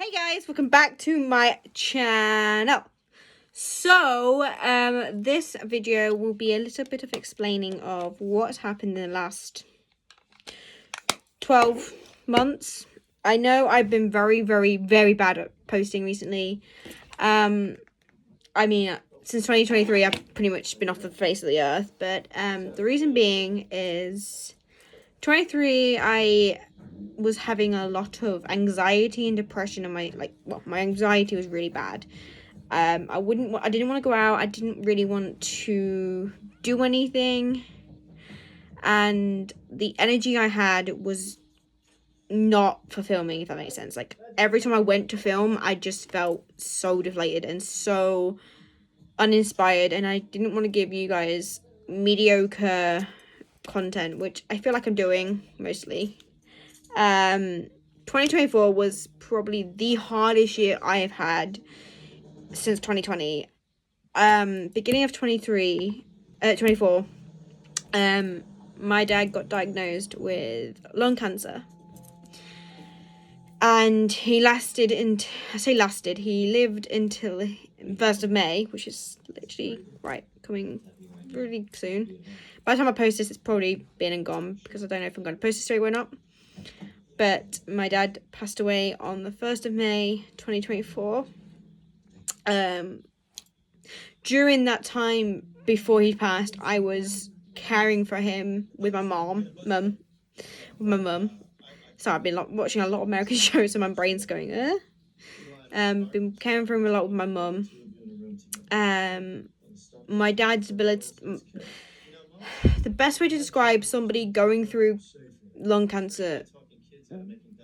Hey guys, welcome back to my channel. So, this video will be a little bit of explaining of what's happened in the last 12 months. I know I've been very bad at posting recently. I mean, since 2023, I've pretty much been off the face of the earth. But the reason being is 23, I was having a lot of anxiety and depression, and my anxiety was really bad. I didn't want to go out. I didn't really want to do anything, and the energy I had was not for filming, if that makes sense. Like, every time I went to film, I just felt so deflated and so uninspired, and I didn't want to give you guys mediocre content, which I feel like I'm doing mostly. 2024 was probably the hardest year I have had since 2020. Beginning of 24, my dad got diagnosed with lung cancer. And he lived until 1st of May, which is literally, coming really soon. By the time I post this, it's probably been and gone, because I don't know if I'm going to post it straight away or not. But my dad passed away on the 1st of May, 2024. During that time before he passed, I was caring for him with my mum. So I've been watching a lot of American shows, so my brain's going, Been caring for him a lot with my mum. My dad's ability... The best way to describe somebody going through lung cancer...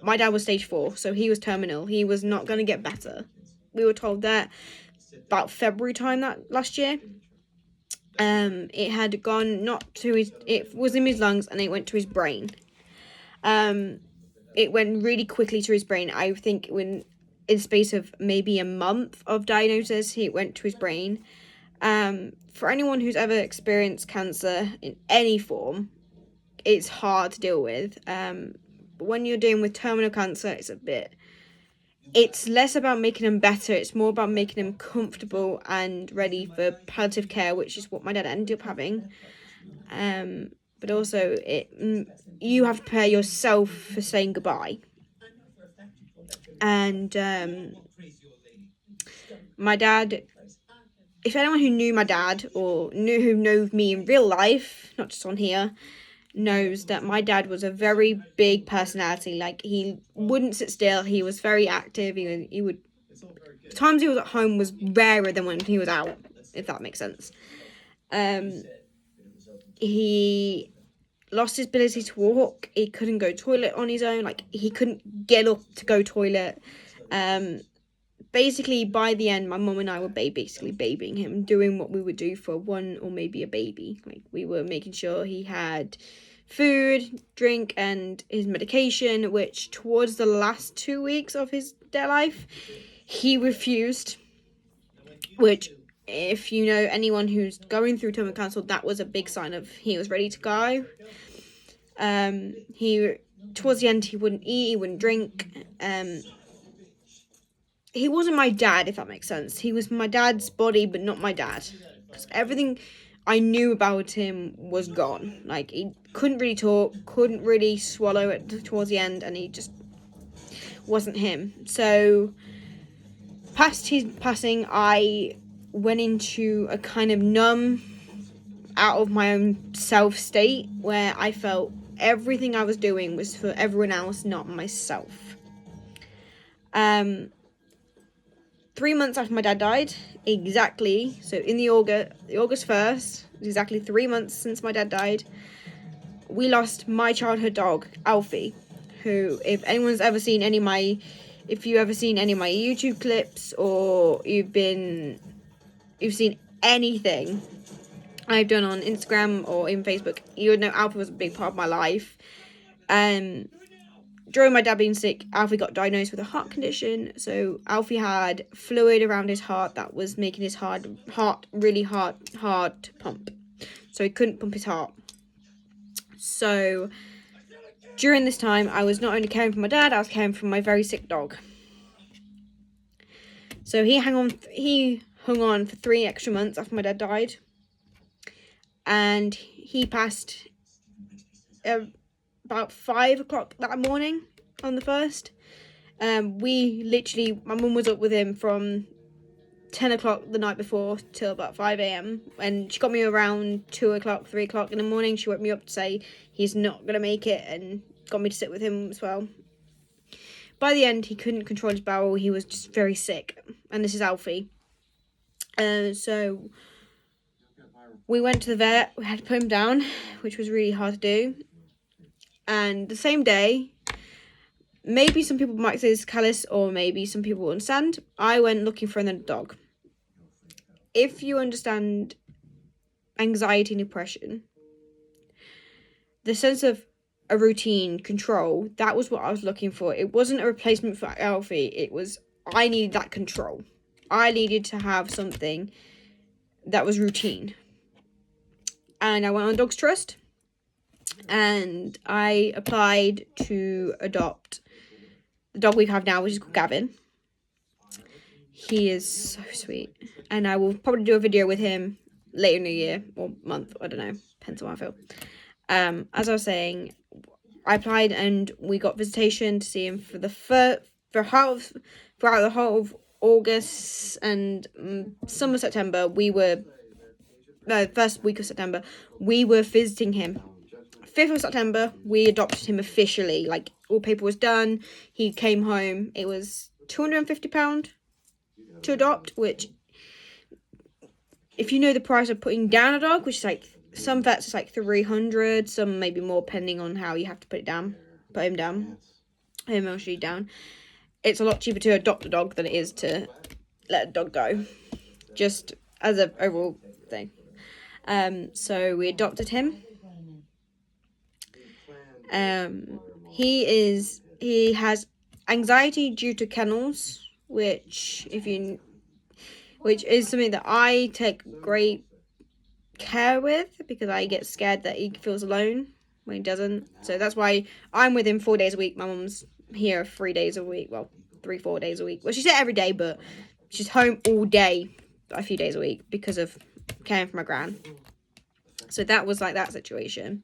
My dad was stage 4, so he was terminal. He was not going to get better. We were told that about February time that last year. It had gone it was in his lungs, and it went to his brain. It went really quickly to his brain. I think in space of maybe a month of diagnosis, it went to his brain. For anyone who's ever experienced cancer in any form, it's hard to deal with. But when you're dealing with terminal cancer, it's less about making them better. It's more about making them comfortable and ready for palliative care, which is what my dad ended up having. But also, you have to prepare yourself for saying goodbye. And my dad, if anyone who knew my dad or who knows me in real life, not just on here, knows that my dad was a very big personality. Like, he wouldn't sit still. He was very active. He would the times he was at home was rarer than when he was out, if that makes sense. He lost his ability to walk. He couldn't go toilet on his own. Like, he couldn't get up to go toilet. Basically, by the end, my mum and I were basically babying him, doing what we would do for one or maybe a baby. Like, we were making sure he had food, drink, and his medication, which towards the last 2 weeks of his dead life, he refused. Which, if you know anyone who's going through terminal cancer, that was a big sign of he was ready to go. Towards the end, he wouldn't eat, he wouldn't drink. He wasn't my dad, if that makes sense. He was my dad's body, but not my dad. Because everything I knew about him was gone. Like, he couldn't really talk, couldn't really swallow it towards the end, and he just wasn't him. So, past his passing, I went into a kind of numb, out of my own self state, where I felt everything I was doing was for everyone else, not myself. 3 months after my dad died, exactly, so in the August 1st, exactly 3 months since my dad died, we lost my childhood dog, Alfie, who, if you've ever seen any of my YouTube clips, or you've seen anything I've done on Instagram or in Facebook, you would know Alfie was a big part of my life. During my dad being sick, Alfie got diagnosed with a heart condition. So Alfie had fluid around his heart that was making his heart really hard to pump. So he couldn't pump his heart. So during this time, I was not only caring for my dad, I was caring for my very sick dog. So he hung on for 3 extra months after my dad died, and he passed about 5 o'clock that morning on the 1st. My mum was up with him from 10 o'clock the night before till about 5 a.m. and she got me around 2 o'clock, 3 o'clock in the morning. She woke me up to say he's not going to make it and got me to sit with him as well. By the end, he couldn't control his bowel. He was just very sick. And this is Alfie. So we went to the vet. We had to put him down, which was really hard to do. And the same day, maybe some people might say this is callous, or maybe some people will understand, I went looking for another dog. If you understand anxiety and depression, the sense of a routine, control, that was what I was looking for. It wasn't a replacement for Alfie. It was, I needed that control. I needed to have something that was routine. And I went on Dogs Trust, and I applied to adopt the dog we have now, which is called Gavin. He is so sweet, and I will probably do a video with him later in the year or month. I don't know, depends on how I feel. As I was saying, I applied and we got visitation to see him for the throughout the whole of August and some of September. First week of September, we were visiting him. 5th of September, we adopted him officially. Like, all paper was done. He came home. It was £250 to adopt, which, if you know the price of putting down a dog, which is like, some vets is like 300, some maybe more, depending on how you have to put him down, emotionally down. It's a lot cheaper to adopt a dog than it is to let a dog go, just as an overall thing. So we adopted him. He has anxiety due to kennels, which is something that I take great care with, because I get scared that he feels alone when he doesn't. So that's why I'm with him 4 days a week. My mum's here 3 days a week, well, 3-4 days a week. Well, she's there every day, but she's home all day a few days a week because of caring for my gran. So that was like that situation.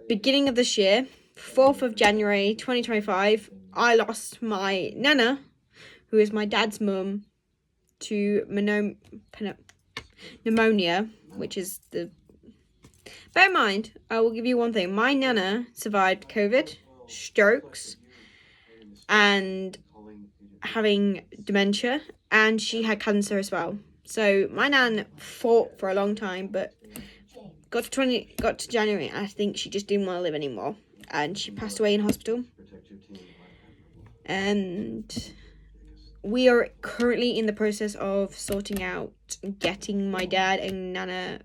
Beginning of this year, 4th of January 2025, I lost my Nana, who is my dad's mum, to pneumonia, which is the... Bear in mind, I will give you one thing. My Nana survived COVID, strokes, and having dementia, and she had cancer as well. So my Nan fought for a long time, but got to January, and I think she just didn't want to live anymore, and she passed away in hospital. And we are currently in the process of sorting out getting my dad and Nana's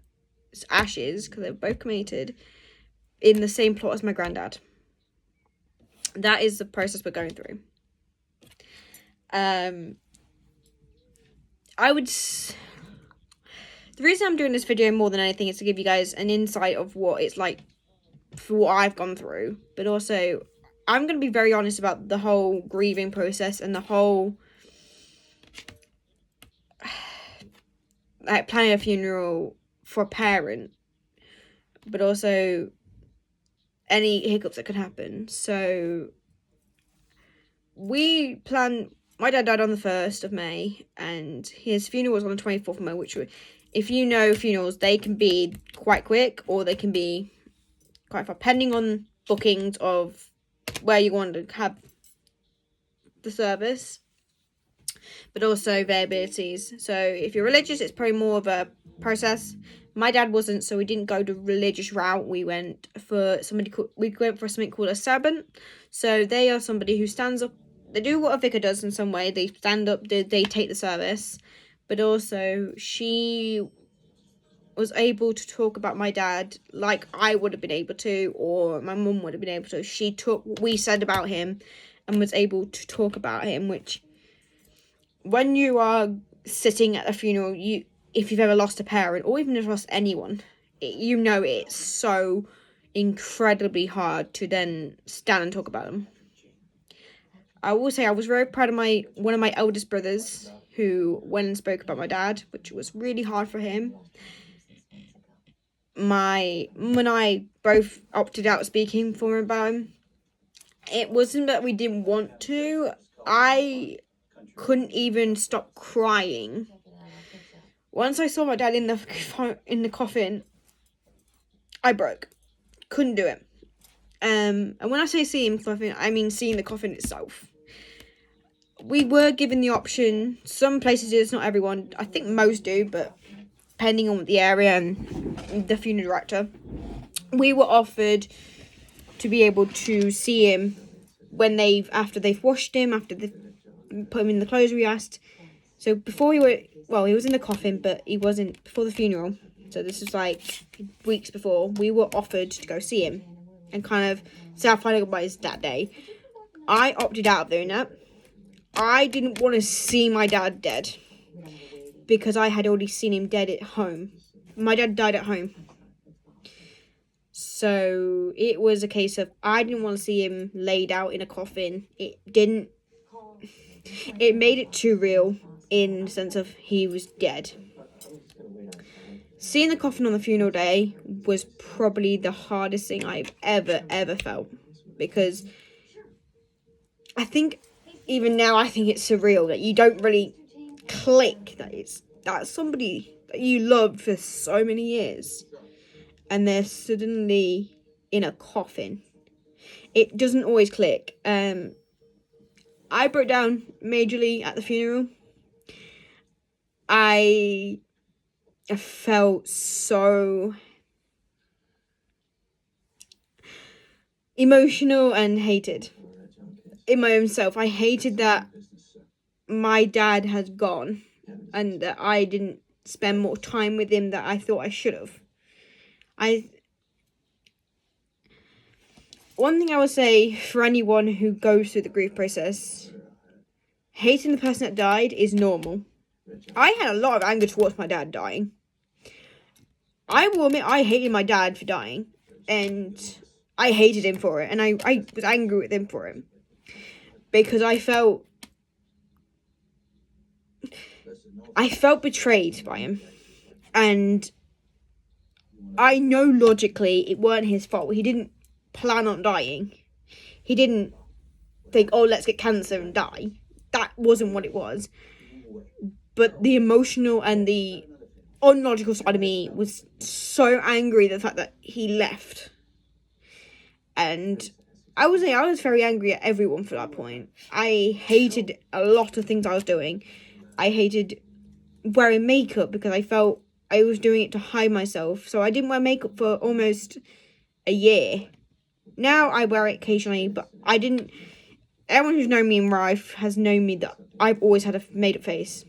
ashes, because they're both cremated, in the same plot as my granddad. That is the process we're going through. The reason I'm doing this video more than anything is to give you guys an insight of what it's like for what I've gone through. But also, I'm going to be very honest about the whole grieving process and the whole like planning a funeral for a parent. But also any hiccups that could happen. So my dad died on the 1st of May, and his funeral was on the 24th of May, which, if you know funerals, they can be quite quick or they can be quite far, depending on bookings of where you want to have the service, but also variabilities. So if you're religious, it's probably more of a process. My dad wasn't, so we didn't go the religious route. We went for something called a servant. So they are somebody who stands up. They do what a vicar does in some way. They stand up, they take the service. But also, she was able to talk about my dad like I would have been able to, or my mum would have been able to. She took what we said about him and was able to talk about him, which, when you are sitting at a funeral, if you've ever lost a parent, or even if you've lost anyone, it's so incredibly hard to then stand and talk about them. I will say I was very proud of one of my eldest brothers who went and spoke about my dad, which was really hard for him. My mum and I both opted out of speaking for him about him. It wasn't that we didn't want to. I couldn't even stop crying. Once I saw my dad in the coffin, I broke. Couldn't do it. And when I say seeing coffin, I mean seeing the coffin itself. We were given the option. Some places do, not everyone. I think most do, but depending on the area and the funeral director, we were offered to be able to see him after they've washed him, after they've put him in the clothes we asked. So before he was in the coffin, but he wasn't before the funeral. So this was like weeks before. We were offered to go see him and kind of say our final goodbyes that day. I opted out of doing that. I didn't want to see my dad dead because I had already seen him dead at home. My dad died at home. So it was a case of I didn't want to see him laid out in a coffin. It made it too real in the sense of he was dead. Seeing the coffin on the funeral day was probably the hardest thing I've ever felt, because I think even now I think it's surreal that you don't really click that's somebody that you loved for so many years and they're suddenly in a coffin. It doesn't always click. I broke down majorly at the funeral. I felt so emotional and hated in my own self. I hated that my dad had gone and that I didn't spend more time with him that I thought I should have. One thing I would say for anyone who goes through the grief process, hating the person that died is normal. I had a lot of anger towards my dad dying. I will admit I hated my dad for dying, and I hated him for it, and I was angry with him for it, because I felt betrayed by him, and I know logically it weren't his fault. He didn't plan on dying. He didn't think, oh, let's get cancer and die. That wasn't what it was. But the emotional and the unlogical side of me was so angry at the fact that he left. And I was very angry at everyone for that point. I hated a lot of things I was doing. I hated wearing makeup because I felt I was doing it to hide myself. So I didn't wear makeup for almost a year. Now I wear it occasionally, but I didn't. Everyone who's known me in life has known me that I've always had a made-up face.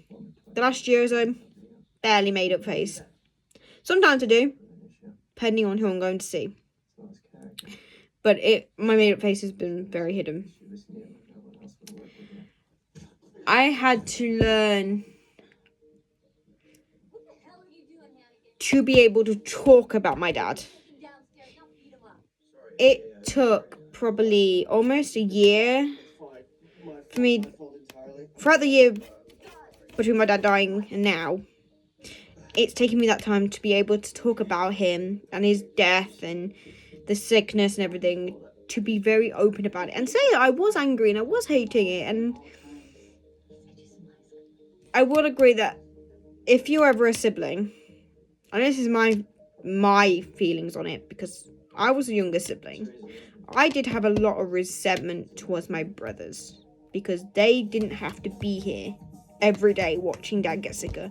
The last year or so, barely made-up face. Sometimes I do, depending on who I'm going to see. But my made-up face has been very hidden. I had to learn to be able to talk about my dad. It took probably almost a year for me, throughout the year between my dad dying and now, it's taken me that time to be able to talk about him and his death and the sickness and everything, to be very open about it and say I was angry and I was hating it. And I would agree that if you're ever a sibling, and this is my feelings on it, because I was a younger sibling, I did have a lot of resentment towards my brothers because they didn't have to be here every day watching dad get sicker.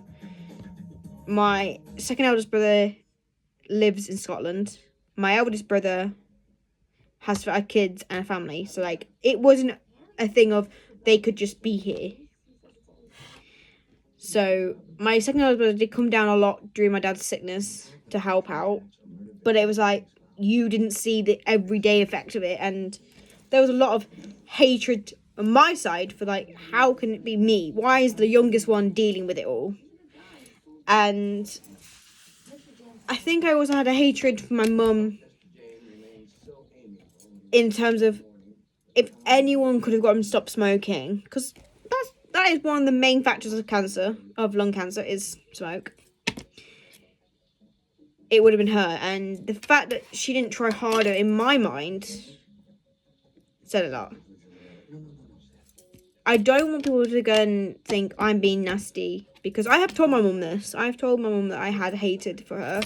My second eldest brother lives in Scotland. My eldest brother has 5 kids and a family. So, it wasn't a thing of they could just be here. So, my second eldest brother did come down a lot during my dad's sickness to help out. But it was you didn't see the everyday effect of it. And there was a lot of hatred on my side for, how can it be me? Why is the youngest one dealing with it all? And I think I also had a hatred for my mum in terms of if anyone could have got him to stop smoking, because that is one of the main factors of cancer, of lung cancer, is smoke. It would have been her. And the fact that she didn't try harder, in my mind, said a lot. I don't want people to go and think I'm being nasty, because I have told my mum this. I've told my mum that I had hatred for her.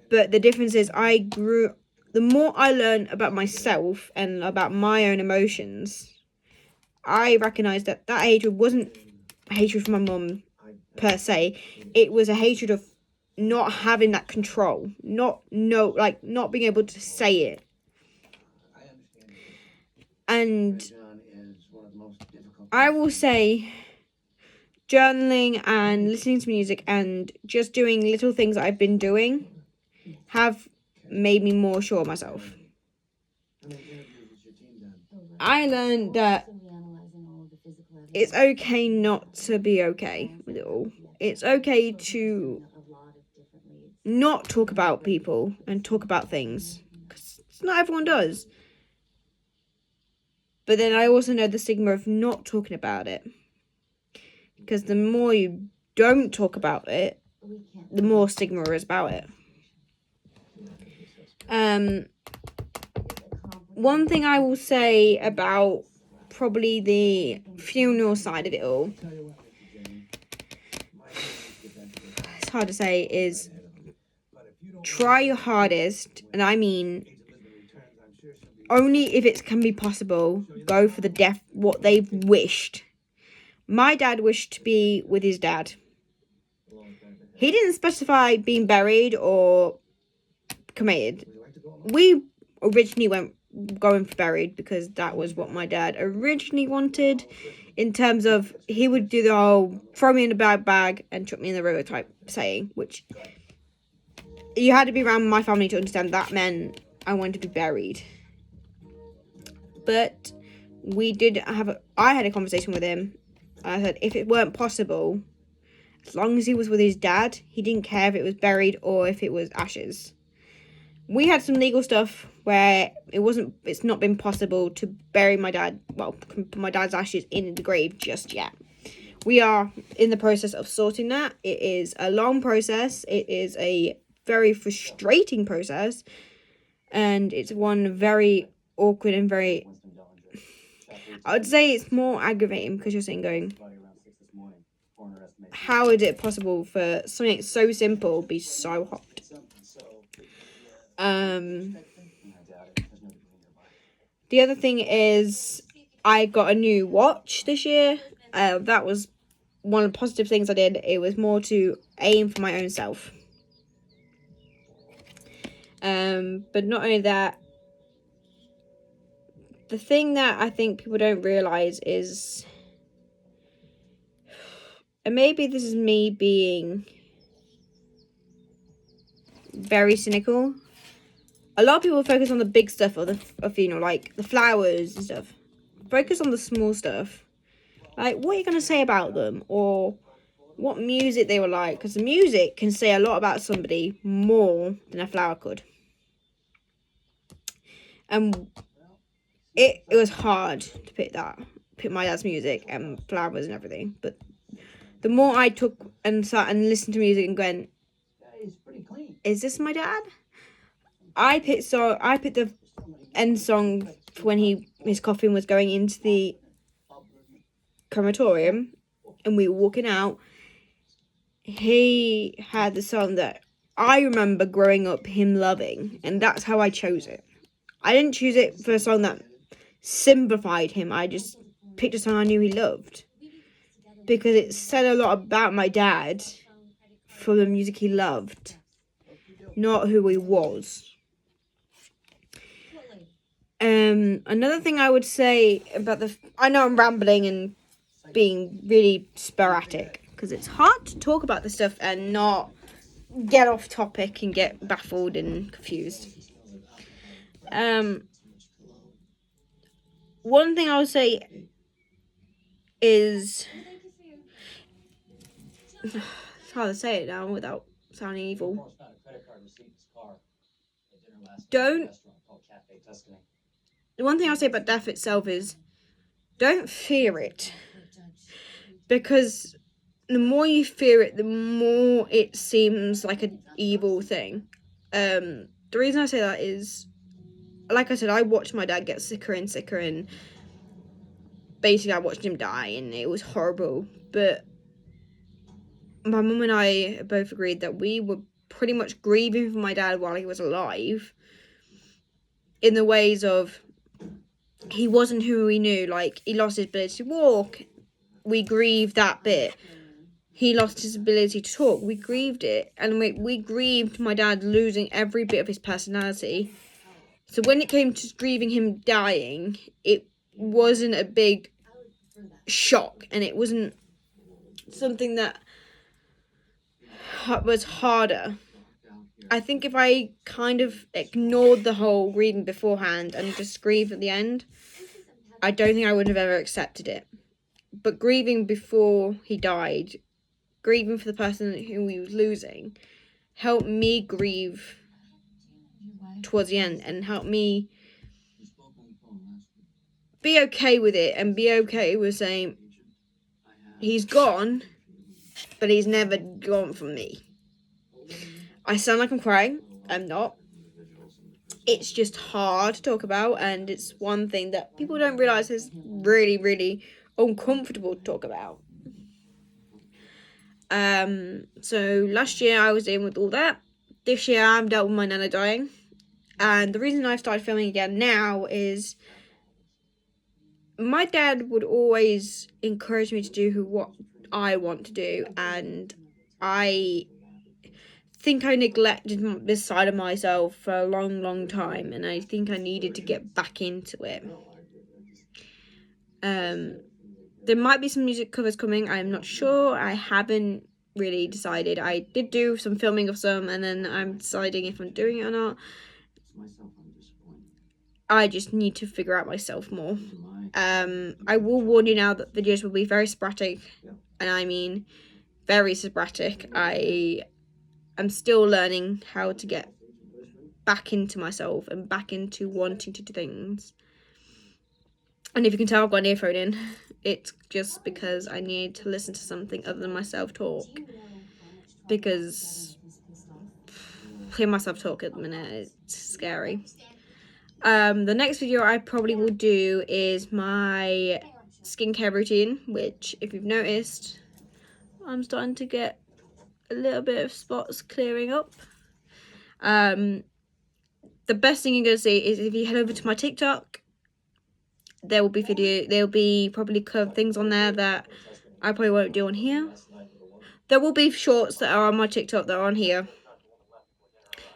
But the difference is the more I learn about myself and about my own emotions, I recognised that hatred wasn't hatred for my mum per se. It was a hatred of not having that control, not being able to say it. And I will say, journaling and listening to music and just doing little things that I've been doing have made me more sure of myself. I learned that it's okay not to be okay with it all. It's okay to not talk about people and talk about things, because not everyone does. But then I also know the stigma of not talking about it, because the more you don't talk about it, the more stigma is about it. One thing I will say about probably the funeral side of it all, it's hard to say, is try your hardest, and I mean only if it can be possible, go for the death what they've wished. My dad wished to be with his dad. He didn't specify being buried or cremated. We originally went going for buried because that was what my dad originally wanted, in terms of he would do the whole throw me in a bag and chuck me in the river type saying, which you had to be around my family to understand that meant I wanted to be buried. But I had a conversation with him. I said if it weren't possible, as long as he was with his dad, he didn't care if it was buried or if it was ashes. We had some legal stuff where it's not been possible to bury my dad's ashes in the grave just yet. We are in the process of sorting that. It is a long process. It is a very frustrating process. And it's one very awkward and very... I would say it's more aggravating, because you're sitting going, how is it possible for something so simple be so hard? The other thing is I got a new watch this year. That was one of the positive things I did. It was more to aim for my own self. But not only that, the thing that I think people don't realise is, and maybe this is me being very cynical, a lot of people focus on the big stuff of the funeral, like the flowers and stuff. Focus on the small stuff. Like, what are you going to say about them? Or what music they were like? Because the music can say a lot about somebody more than a flower could. And it was hard to pick my dad's music and flowers and everything. But the more I took and sat and listened to music and went, is this my dad? I picked the end song for when his coffin was going into the crematorium and we were walking out. He had the song that I remember growing up him loving, and that's how I chose it. I didn't choose it for a song that symbolified him. I just picked a song I knew he loved, because it said a lot about my dad for the music he loved, not who he was. Another thing I would say about I know I'm rambling and being really sporadic, because it's hard to talk about this stuff and not get off topic and get baffled and confused. One thing I would say is, it's hard to say it now without sounding evil. Don't the one thing I'll say about death itself is don't fear it. Because the more you fear it, the more it seems like an evil thing. The reason I say that is, like I said, I watched my dad get sicker and sicker, and basically I watched him die, and it was horrible. But my mum and I both agreed that we were pretty much grieving for my dad while he was alive, in the ways of he wasn't who we knew. Like, he lost his ability to walk, we grieved that bit. He lost his ability to talk, we grieved it. And we grieved my dad losing every bit of his personality. So when it came to grieving him dying, it wasn't a big shock, and it wasn't something that was harder. I think if I kind of ignored the whole grieving beforehand and just grieved at the end, I don't think I would have ever accepted it. But grieving before he died, grieving for the person who he was losing, helped me grieve towards the end, and helped me be okay with it, and be okay with saying he's gone, but he's never gone from me. I sound like I'm crying. I'm not. It's just hard to talk about, and it's one thing that people don't realise is really, really uncomfortable to talk about. So last year I was dealing with all that. This year I'm dealt with my nana dying. And the reason I've started filming again now is my dad would always encourage me to do what I want to do, and I think I neglected this side of myself for a long, long time, and I think I needed to get back into it. There might be some music covers coming, I'm not sure. I haven't really decided. I did do some filming of some, and then I'm deciding if I'm doing it or not. I just need to figure out myself more. I will warn you now that videos will be very sporadic, and I mean very sporadic. I'm still learning how to get back into myself and back into wanting to do things. And if you can tell, I've got an earphone in. It's just because I need to listen to something other than myself talk. Because hearing myself talk at the minute, it's scary. The next video I probably will do is my skincare routine, which, if you've noticed, I'm starting to get a little bit of spots clearing up. The best thing you're going to see is if you head over to my TikTok, there will be probably things on there that I probably won't do on here. There will be shorts that are on my TikTok that are on here.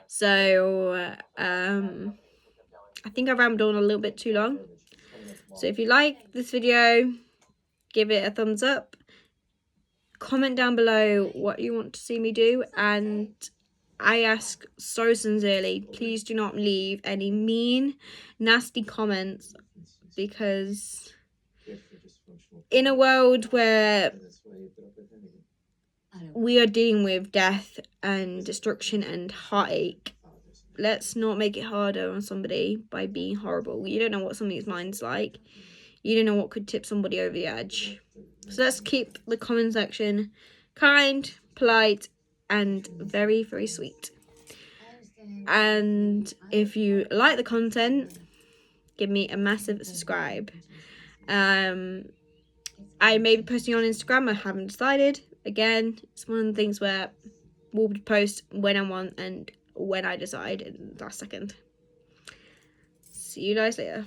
So, I think I rambled on a little bit too long. So if you like this video, give it a thumbs up. Comment down below what you want to see me do, and I ask so sincerely, please do not leave any mean, nasty comments, because in a world where we are dealing with death and destruction and heartache, let's not make it harder on somebody by being horrible. You don't know what somebody's mind's like. You don't know what could tip somebody over the edge. So let's keep the comment section kind, polite, and very, very sweet. And if you like the content, give me a massive subscribe. I may be posting on Instagram, I haven't decided. Again, it's one of the things where we'll post when I want and when I decide in the last second. See you guys later.